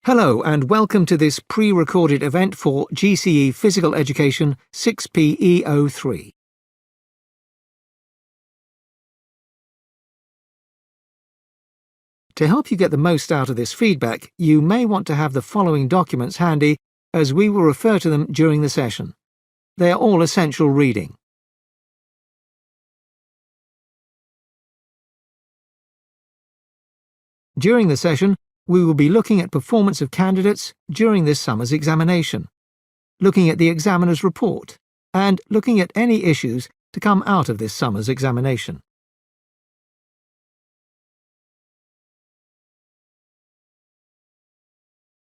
Hello and welcome to this pre-recorded event for GCE Physical Education 6PE03. To help you get the most out of this feedback, you may want to have the following documents handy, as we will refer to them during the session. They are all essential reading. During the session, we will be looking at performance of candidates during this summer's examination, looking at the examiner's report, and looking at any issues to come out of this summer's examination.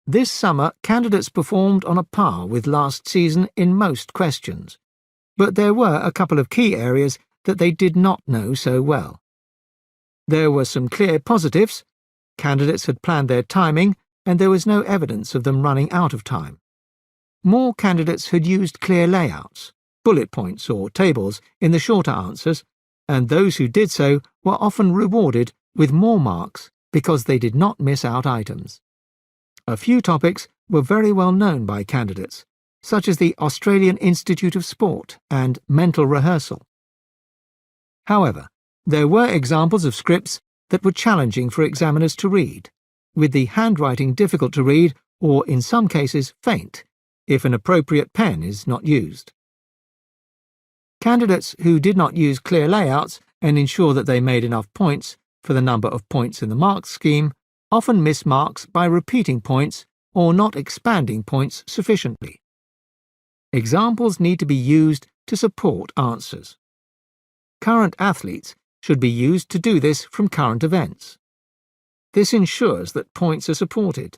This summer, candidates performed on a par with last season in most questions, but there were a couple of key areas that they did not know so well. There were some clear positives. Candidates had planned their timing, and there was no evidence of them running out of time. More candidates had used clear layouts, bullet points or tables in the shorter answers, and those who did so were often rewarded with more marks because they did not miss out items. A few topics were very well known by candidates, such as the Australian Institute of Sport and mental rehearsal. However, there were examples of scripts that were challenging for examiners to read, with the handwriting difficult to read or, in some cases, faint, if an appropriate pen is not used. Candidates who did not use clear layouts and ensure that they made enough points for the number of points in the marks scheme often miss marks by repeating points or not expanding points sufficiently. Examples need to be used to support answers. Current athletes should be used to do this from current events. This ensures that points are supported.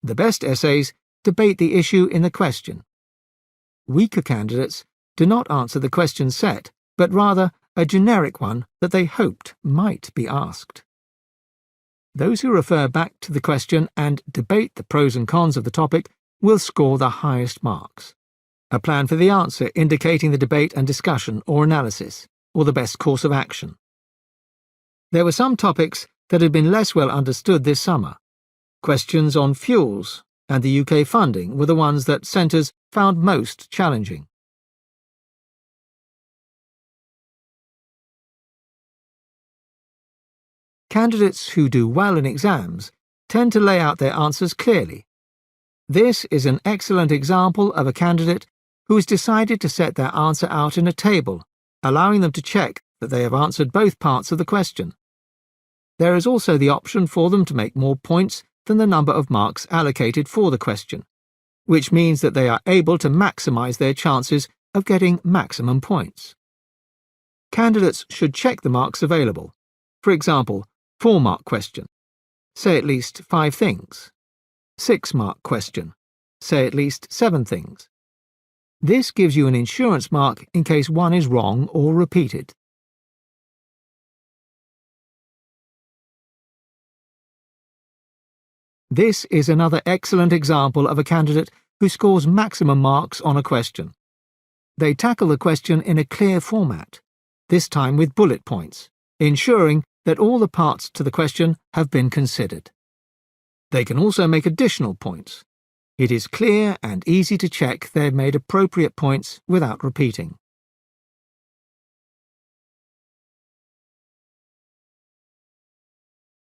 The best essays debate the issue in the question. Weaker candidates do not answer the question set, but rather a generic one that they hoped might be asked. Those who refer back to the question and debate the pros and cons of the topic will score the highest marks. A plan for the answer indicating the debate and discussion or analysis, or the best course of action. There were some topics that had been less well understood this summer. Questions on fuels and the UK funding were the ones that centres found most challenging. Candidates who do well in exams tend to lay out their answers clearly. This is an excellent example of a candidate who has decided to set their answer out in a table, allowing them to check that they have answered both parts of the question. There is also the option for them to make more points than the number of marks allocated for the question, which means that they are able to maximise their chances of getting maximum points. Candidates should check the marks available. For example, 4-mark question. Say at least 5 things. 6-mark question. Say at least 7 things. This gives you an insurance mark in case one is wrong or repeated. This is another excellent example of a candidate who scores maximum marks on a question. They tackle the question in a clear format, this time with bullet points, ensuring that all the parts to the question have been considered. They can also make additional points. It is clear and easy to check they have made appropriate points without repeating.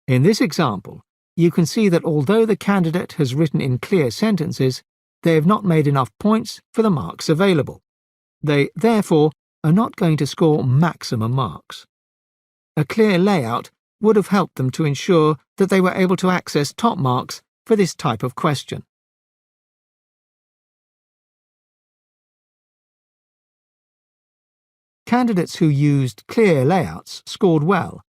In this example, you can see that although the candidate has written in clear sentences, they have not made enough points for the marks available. They, therefore, are not going to score maximum marks. A clear layout would have helped them to ensure that they were able to access top marks for this type of question. Candidates who used clear layouts scored well,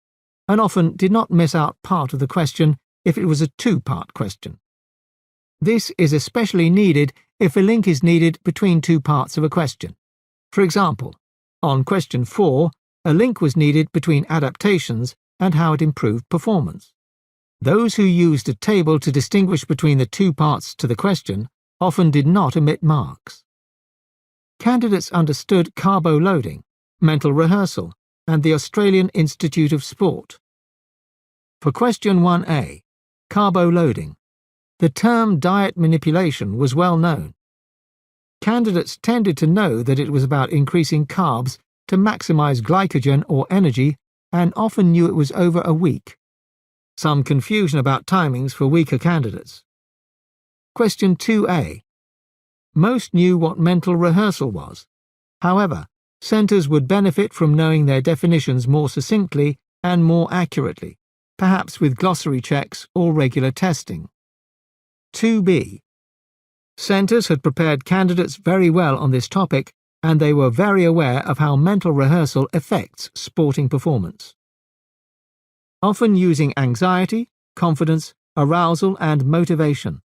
and often did not miss out part of the question if it was a 2-part question. This is especially needed if a link is needed between 2 parts of a question. For example, on question 4, a link was needed between adaptations and how it improved performance. Those who used a table to distinguish between the 2 parts to the question often did not omit marks. Candidates understood carbo loading, mental rehearsal, and the Australian Institute of Sport. For question 1A, carbo loading, the term diet manipulation was well known. Candidates tended to know that it was about increasing carbs to maximize glycogen or energy and often knew it was over a week. Some confusion about timings for weaker candidates. Question 2A. Most knew what mental rehearsal was. However, centres would benefit from knowing their definitions more succinctly and more accurately, perhaps with glossary checks or regular testing. 2B. Centres had prepared candidates very well on this topic, and they were very aware of how mental rehearsal affects sporting performance. Often using anxiety, confidence, arousal, and motivation.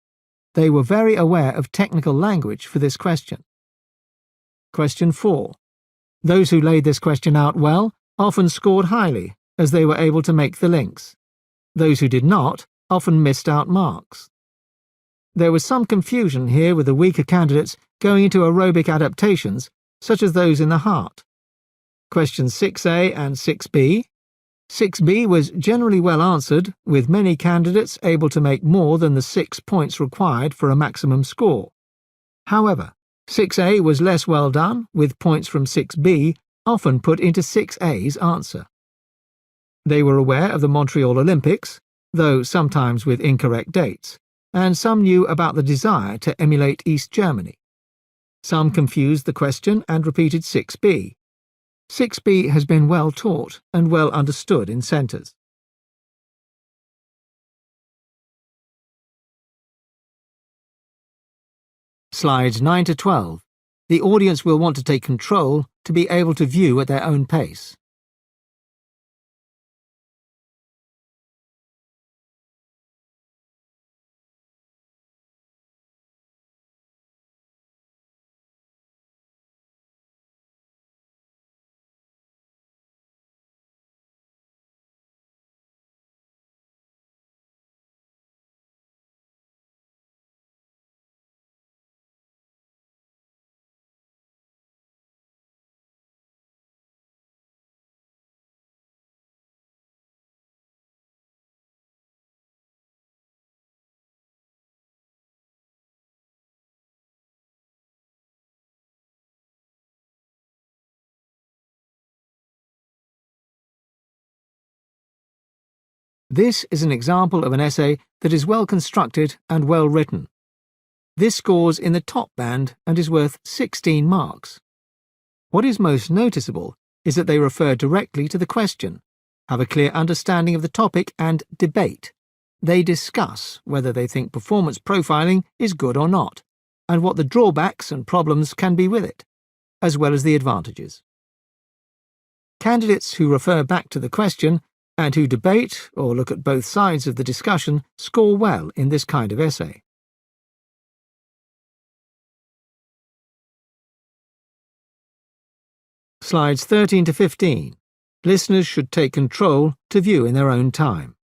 They were very aware of technical language for this question. Question 4. Those who laid this question out well often scored highly, as they were able to make the links. Those who did not often missed out marks. There was some confusion here with the weaker candidates going into aerobic adaptations, such as those in the heart. Questions 6A and 6B. 6B was generally well answered, with many candidates able to make more than the 6 points required for a maximum score. However, 6A was less well done, with points from 6B often put into 6A's answer. They were aware of the Montreal Olympics, though sometimes with incorrect dates, and some knew about the desire to emulate East Germany. Some confused the question and repeated 6B. 6B has been well taught and well understood in centres. Slides 9 to 12. The audience will want to take control to be able to view at their own pace. This is an example of an essay that is well constructed and well written. This scores in the top band and is worth 16 marks. What is most noticeable is that they refer directly to the question, have a clear understanding of the topic, and debate. They discuss whether they think performance profiling is good or not, and what the drawbacks and problems can be with it, as well as the advantages. Candidates who refer back to the question and who debate or look at both sides of the discussion score well in this kind of essay. Slides 13 to 15. Listeners should take control to view in their own time.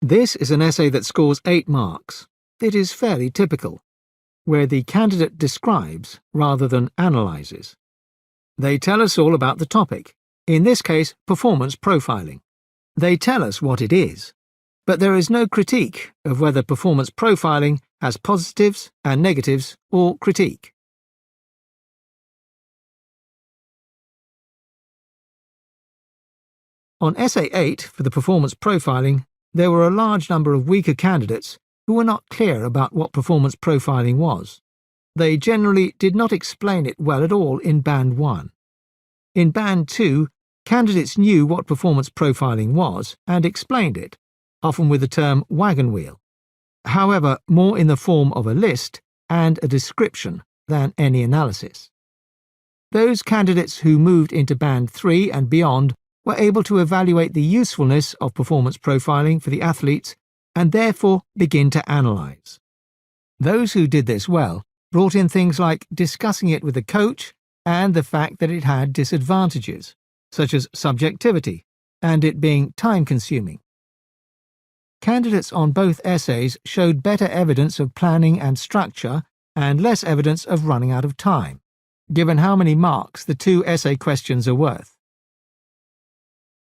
This is an essay that scores 8 marks. It is fairly typical, where the candidate describes rather than analyses. They tell us all about the topic, in this case performance profiling. They tell us what it is, but there is no critique of whether performance profiling has positives and negatives or critique. On Essay 8 for the performance profiling, there were a large number of weaker candidates who were not clear about what performance profiling was. They generally did not explain it well at all in Band 1. In Band 2, candidates knew what performance profiling was and explained it, often with the term wagon wheel. However, more in the form of a list and a description than any analysis. Those candidates who moved into Band 3 and beyond were able to evaluate the usefulness of performance profiling for the athletes and therefore begin to analyse. Those who did this well brought in things like discussing it with the coach and the fact that it had disadvantages, such as subjectivity and it being time-consuming. Candidates on both essays showed better evidence of planning and structure and less evidence of running out of time, given how many marks the two essay questions are worth.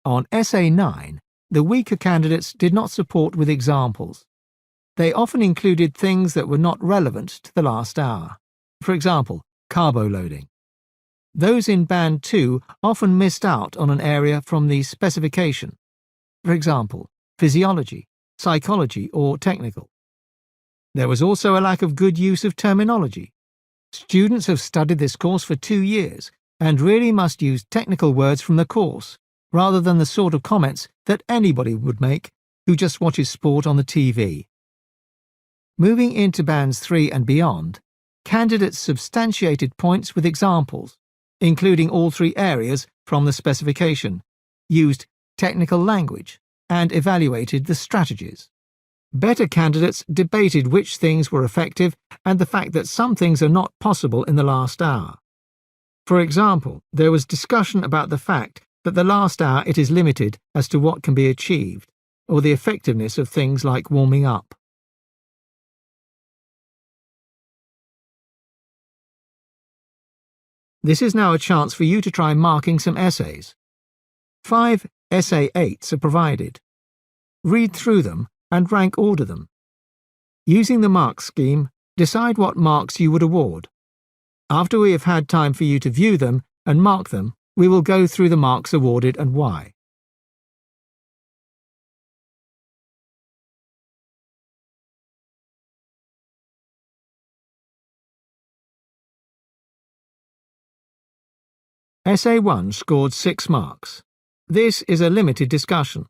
On Essay 9, the weaker candidates did not support with examples. They often included things that were not relevant to the last hour. For example, carbo loading. Those in Band 2 often missed out on an area from the specification. For example, physiology, psychology, or technical. There was also a lack of good use of terminology. Students have studied this course for 2 years and really must use technical words from the course, rather than the sort of comments that anybody would make who just watches sport on the TV. Moving into Bands 3 and beyond, candidates substantiated points with examples, including all 3 areas from the specification, used technical language, and evaluated the strategies. Better candidates debated which things were effective and the fact that some things are not possible in the last hour. For example, there was discussion about the fact that the last hour it is limited as to what can be achieved, or the effectiveness of things like warming up. This is now a chance for you to try marking some essays. 5 Essay 8s are provided. Read through them and rank order them. Using the mark scheme, decide what marks you would award. After we have had time for you to view them and mark them, we will go through the marks awarded and why. Essay 1 scored 6 marks. This is a limited discussion.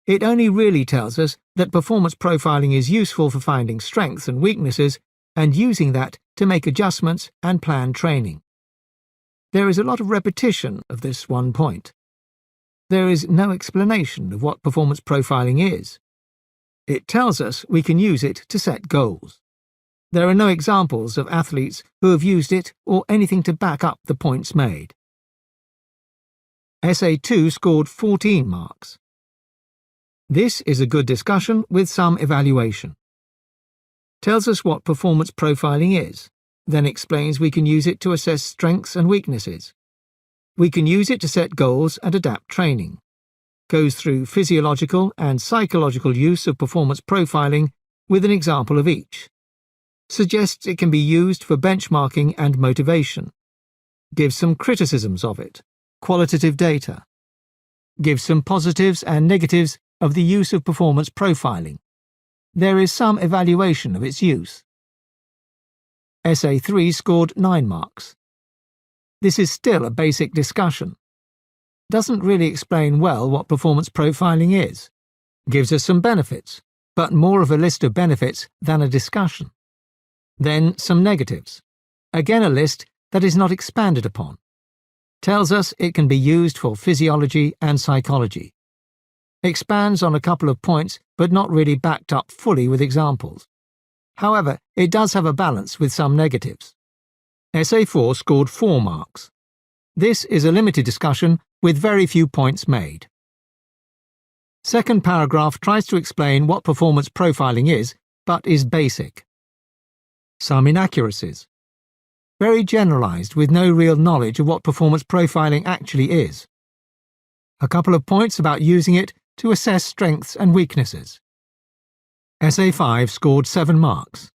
It only really tells us that performance profiling is useful for finding strengths and weaknesses and using that to make adjustments and plan training. There is a lot of repetition of this one point. There is no explanation of what performance profiling is. It tells us we can use it to set goals. There are no examples of athletes who have used it or anything to back up the points made. Essay 2 scored 14 marks. This is a good discussion with some evaluation. Tells us what performance profiling is, then explains we can use it to assess strengths and weaknesses. We can use it to set goals and adapt training. Goes through physiological and psychological use of performance profiling with an example of each. Suggests it can be used for benchmarking and motivation. Gives some criticisms of it, qualitative data. Gives some positives and negatives of the use of performance profiling. There is some evaluation of its use. Essay 3 scored 9 marks. This is still a basic discussion. Doesn't really explain well what performance profiling is. Gives us some benefits, but more of a list of benefits than a discussion. Then some negatives. Again a list that is not expanded upon. Tells us it can be used for physiology and psychology. Expands on a couple of points but not really backed up fully with examples. However, it does have a balance with some negatives. Essay 4 scored 4 marks. This is a limited discussion with very few points made. Second paragraph tries to explain what performance profiling is, but is basic. Some inaccuracies. Very generalized with no real knowledge of what performance profiling actually is. A couple of points about using it to assess strengths and weaknesses. Essay 5 scored 7 marks.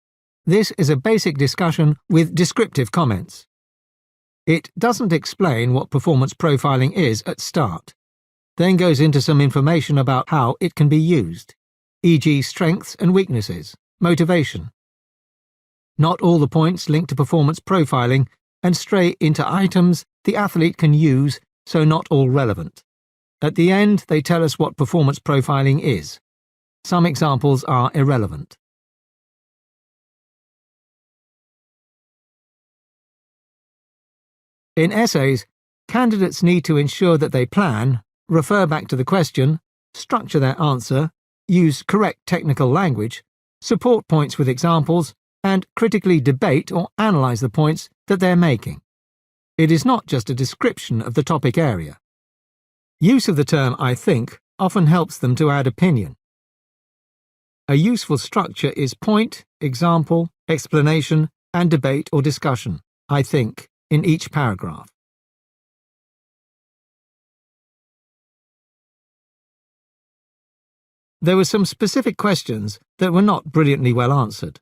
This is a basic discussion with descriptive comments. It doesn't explain what performance profiling is at start, then goes into some information about how it can be used, e.g. strengths and weaknesses, motivation. Not all the points link to performance profiling and stray into items the athlete can use, so not all relevant. At the end, they tell us what performance profiling is. Some examples are irrelevant. In essays, candidates need to ensure that they plan, refer back to the question, structure their answer, use correct technical language, support points with examples, and critically debate or analyse the points that they're making. It is not just a description of the topic area. Use of the term "I think" often helps them to add opinion. A useful structure is point, example, explanation, and debate or discussion, I think, in each paragraph. There were some specific questions that were not brilliantly well answered.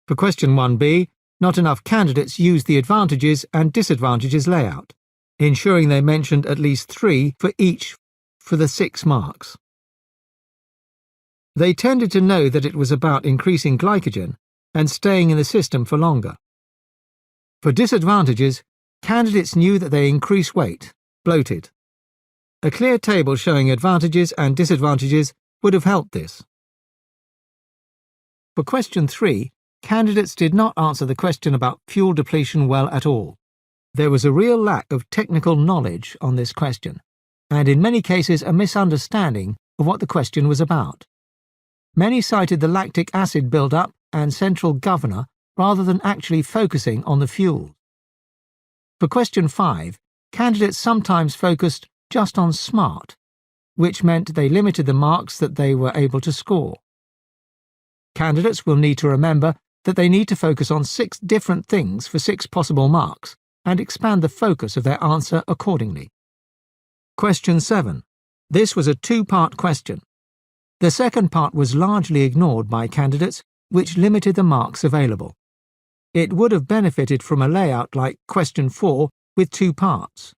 For question 1b, not enough candidates used the advantages and disadvantages layout, ensuring they mentioned at least 3 for each for the 6 marks. They tended to know that it was about increasing glycogen and staying in the system for longer. For disadvantages, candidates knew that they increase weight, bloated. A clear table showing advantages and disadvantages would have helped this. For question 3, candidates did not answer the question about fuel depletion well at all. There was a real lack of technical knowledge on this question, and in many cases a misunderstanding of what the question was about. Many cited the lactic acid build-up and central governor rather than actually focusing on the fuel. For question 5, candidates sometimes focused just on SMART, which meant they limited the marks that they were able to score. Candidates will need to remember that they need to focus on 6 different things for 6 possible marks and expand the focus of their answer accordingly. Question 7. This was a 2-part question. The second part was largely ignored by candidates, which limited the marks available. It would have benefited from a layout like question 4 with 2 parts.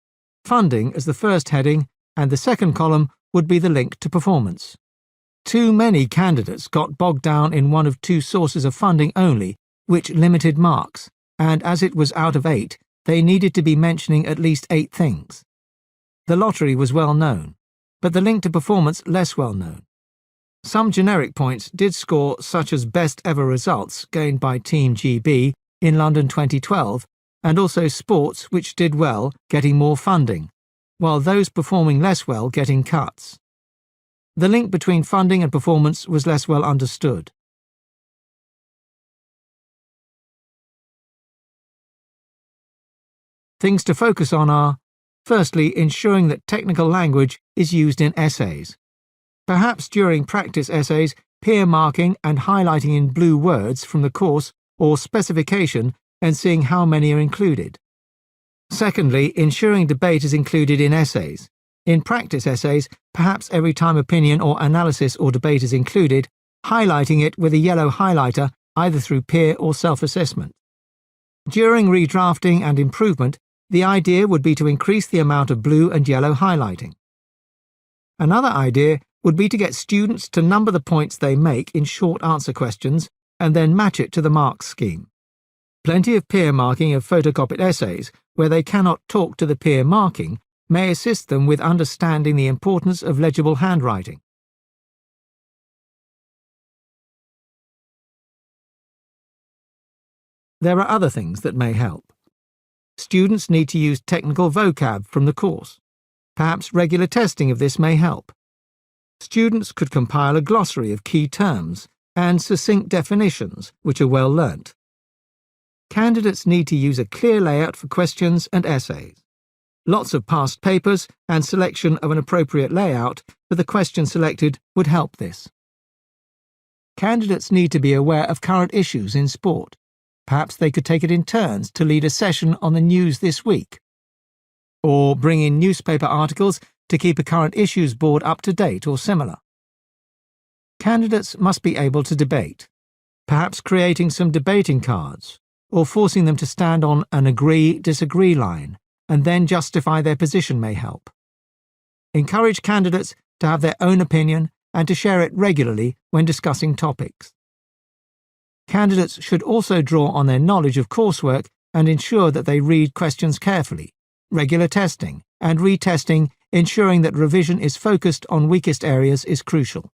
Funding as the first heading, and the second column would be the link to performance. Too many candidates got bogged down in one of 2 sources of funding only, which limited marks, and as it was out of 8, they needed to be mentioning at least 8 things. The lottery was well known, but the link to performance less well known. Some generic points did score, such as best ever results gained by Team GB in London 2012, and also sports which did well getting more funding, while those performing less well getting cuts. The link between funding and performance was less well understood. Things to focus on are, firstly, ensuring that technical language is used in essays. Perhaps during practice essays, peer marking and highlighting in blue words from the course or specification and seeing how many are included. Secondly, ensuring debate is included in essays. In practice essays, perhaps every time opinion or analysis or debate is included, highlighting it with a yellow highlighter either through peer or self-assessment. During redrafting and improvement, the idea would be to increase the amount of blue and yellow highlighting. Another idea would be to get students to number the points they make in short answer questions and then match it to the marks scheme. Plenty of peer marking of photocopied essays, where they cannot talk to the peer marking, may assist them with understanding the importance of legible handwriting. There are other things that may help. Students need to use technical vocab from the course. Perhaps regular testing of this may help. Students could compile a glossary of key terms and succinct definitions which are well learnt. Candidates need to use a clear layout for questions and essays. Lots of past papers and selection of an appropriate layout for the question selected would help this. Candidates need to be aware of current issues in sport. Perhaps they could take it in turns to lead a session on the news this week, or bring in newspaper articles to keep a current issues board up to date or similar. Candidates must be able to debate, perhaps creating some debating cards, or forcing them to stand on an agree-disagree line, and then justify their position may help. Encourage candidates to have their own opinion and to share it regularly when discussing topics. Candidates should also draw on their knowledge of coursework and ensure that they read questions carefully, regular testing, and retesting, ensuring that revision is focused on weakest areas is crucial.